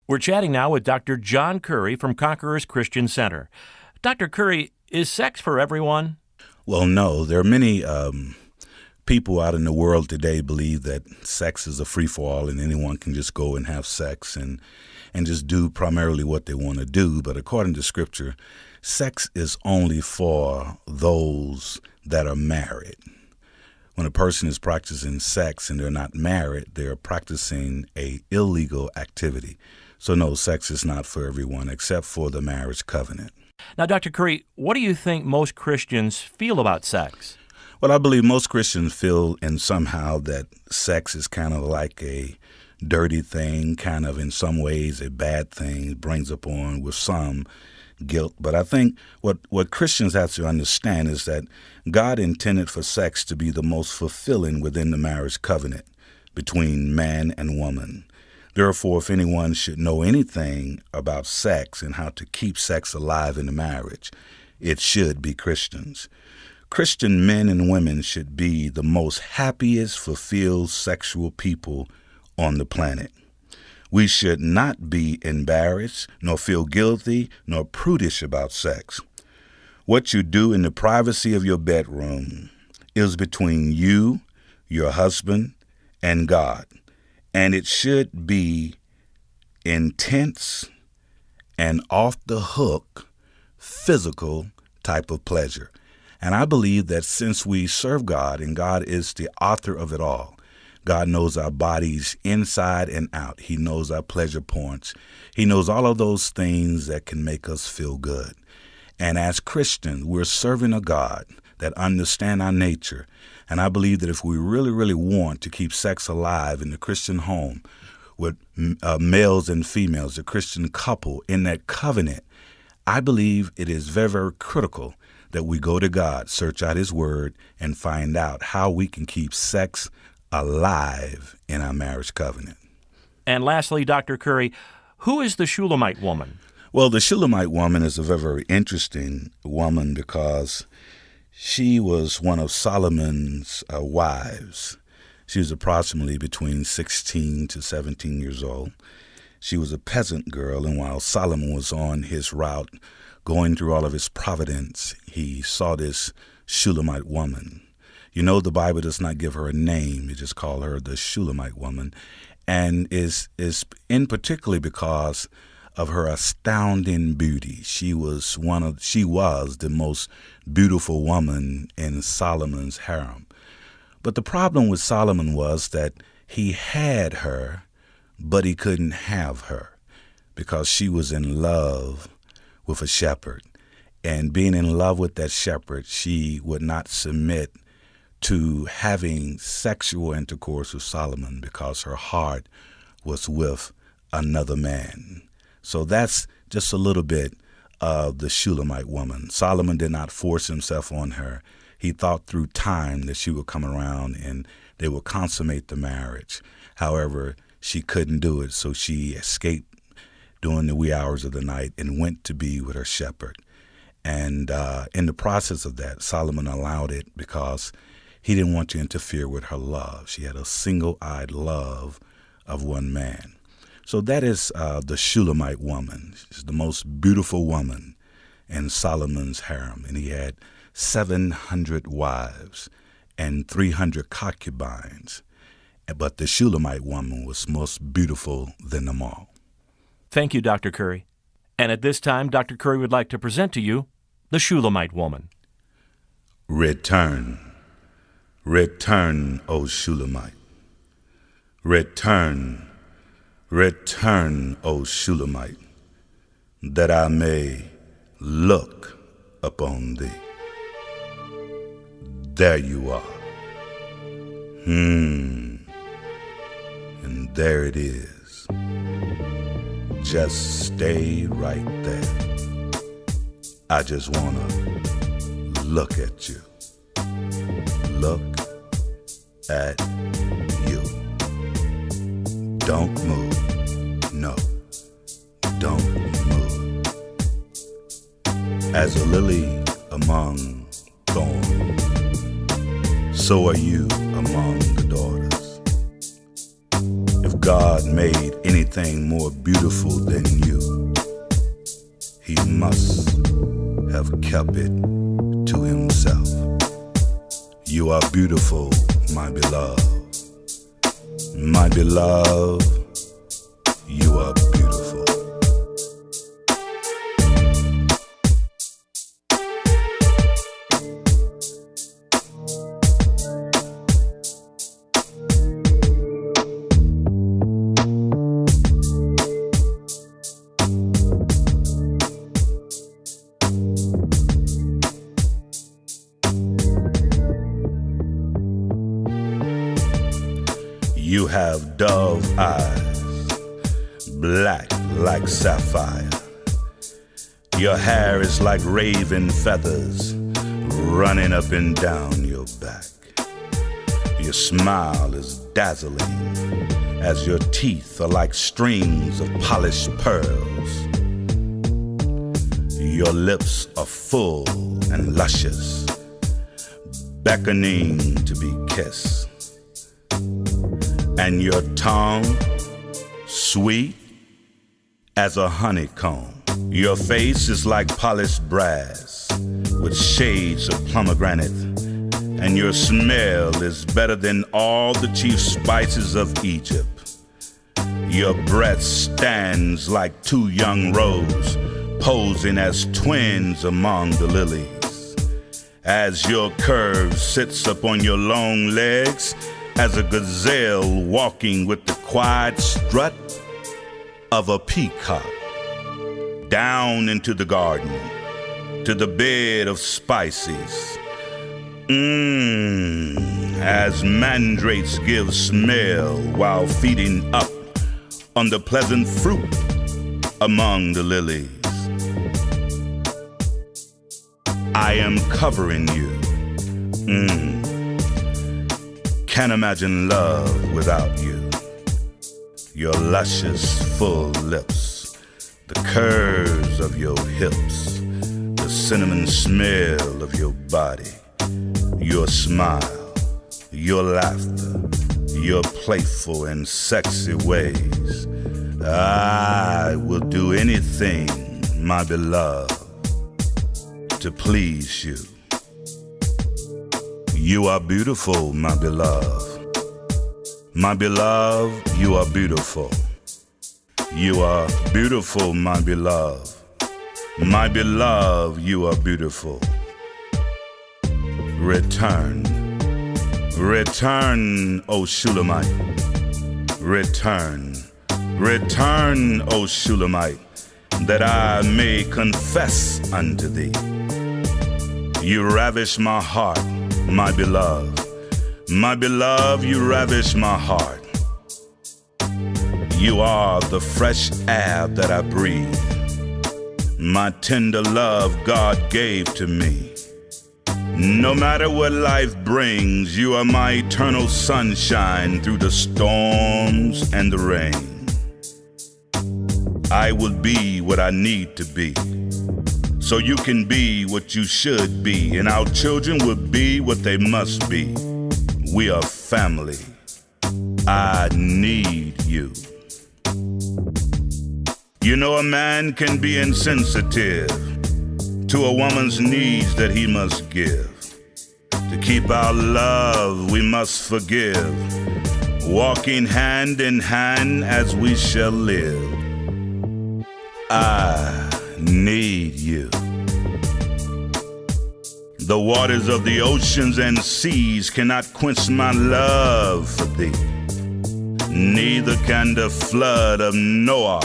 We're chatting now with Dr. John Curry from Conquerors Christian Center. Dr. Curry, is sex for everyone? Well, no. There are many people out in the world today believe that sex is a free-for-all and anyone can just go and have sex and just do primarily what they want to do. But according to Scripture, sex is only for those that are married. When a person is practicing sex and they're not married, they're practicing a illegal activity. So no, sex is not for everyone except for the marriage covenant. Now, Dr. Curry, what do you think most Christians feel about sex? Well, I believe most Christians feel in somehow that sex is kind of like a dirty thing, kind of in some ways a bad thing. It brings upon with some guilt. But I think what Christians have to understand is that God intended for sex to be the most fulfilling within the marriage covenant between man and woman. Therefore, if anyone should know anything about sex and how to keep sex alive in the marriage, it should be Christians. Christian men and women should be the most happiest, fulfilled sexual people on the planet. We should not be embarrassed, nor feel guilty, nor prudish about sex. What you do in the privacy of your bedroom is between you, your husband, and God. And it should be intense and off the hook, physical type of pleasure. And I believe that since we serve God and God is the author of it all, God knows our bodies inside and out. He knows our pleasure points. He knows all of those things that can make us feel good. And as Christians, we're serving a God that understands our nature. And I believe that if we really, really want to keep sex alive in the Christian home with males and females, the Christian couple in that covenant, I believe it is very, very critical that we go to God, search out His Word, and find out how we can keep sex alive in our marriage covenant. And lastly, Dr. Curry, who is the Shulamite woman? Well, the Shulamite woman is a very, very interesting woman because she was one of Solomon's wives. She was approximately between 16 to 17 years old. She was a peasant girl, and while Solomon was on his route, going through all of his providence, he saw this Shulamite woman. You know, the Bible does not give her a name. It just calls her the Shulamite woman, and is in particularly because of her astounding beauty. She was the most beautiful woman in Solomon's harem. But the problem with Solomon was that he had her, but he couldn't have her because she was in love with a shepherd. And being in love with that shepherd, she would not submit to having sexual intercourse with Solomon because her heart was with another man. So that's just a little bit of the Shulamite woman. Solomon did not force himself on her. He thought through time that she would come around and they would consummate the marriage. However, she couldn't do it, so she escaped during the wee hours of the night and went to be with her shepherd. And in the process of that, Solomon allowed it because he didn't want to interfere with her love. She had a single-eyed love of one man. So that is the Shulamite woman. She's the most beautiful woman in Solomon's harem. And he had 700 wives and 300 concubines. But the Shulamite woman was most beautiful than them all. Thank you, Dr. Curry. And at this time, Dr. Curry would like to present to you the Shulamite woman. Return, return, O Shulamite. Return, return, O Shulamite, that I may look upon thee. There you are. And there it is. Just stay right there. I just want to look at you. Look at you. Don't move. No, don't move. As a lily among thorns, so are you among the daughters. If God made anything more beautiful than you, he must have kept it to himself. You are beautiful, my beloved. My beloved, you are beautiful. You have dove eyes, black like sapphire. Your hair is like raven feathers running up and down your back. Your smile is dazzling as your teeth are like strings of polished pearls. Your lips are full and luscious, beckoning to be kissed. And your tongue, sweet as a honeycomb. Your face is like polished brass with shades of pomegranate. And your smell is better than all the chief spices of Egypt. Your breath stands like two young roes, posing as twins among the lilies. As your curve sits upon your long legs, as a gazelle walking with the quiet strut of a peacock, down into the garden, to the bed of spices. As mandrakes give smell while feeding up on the pleasant fruit among the lilies. I am covering you. Can't imagine love without you. Your luscious, full lips, the curves of your hips, the cinnamon smell of your body, your smile, your laughter, your playful and sexy ways. I will do anything, my beloved, to please you. You are beautiful, my beloved. My beloved, you are beautiful. You are beautiful, my beloved. My beloved, you are beautiful. Return. Return, O Shulamite. Return. Return, O Shulamite, that I may confess unto thee. You ravish my heart, my beloved. My beloved, you ravish my heart. You are the fresh air that I breathe, my tender love God gave to me. No matter what life brings, you are my eternal sunshine through the storms and the rain. I will be what I need to be, so you can be what you should be, and our children will be what they must be. We are family. I need you. You know, a man can be insensitive to a woman's needs that he must give. To keep our love, we must forgive, walking hand in hand as we shall live. I need you. The waters of the oceans and seas cannot quench my love for thee. Neither can the flood of Noah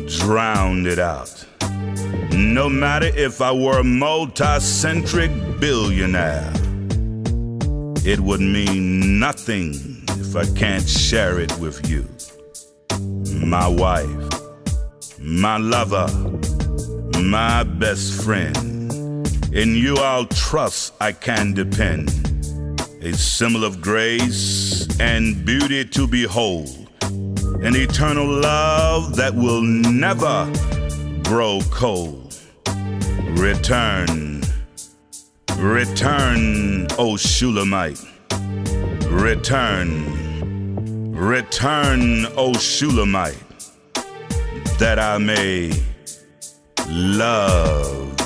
drown it out. No matter if I were a multi-centric billionaire, it would mean nothing if I can't share it with you. My wife, my lover, my best friend. In you I'll trust, I can depend. A symbol of grace and beauty to behold. An eternal love that will never grow cold. Return. Return, O Shulamite. Return. Return, O Shulamite, that I may love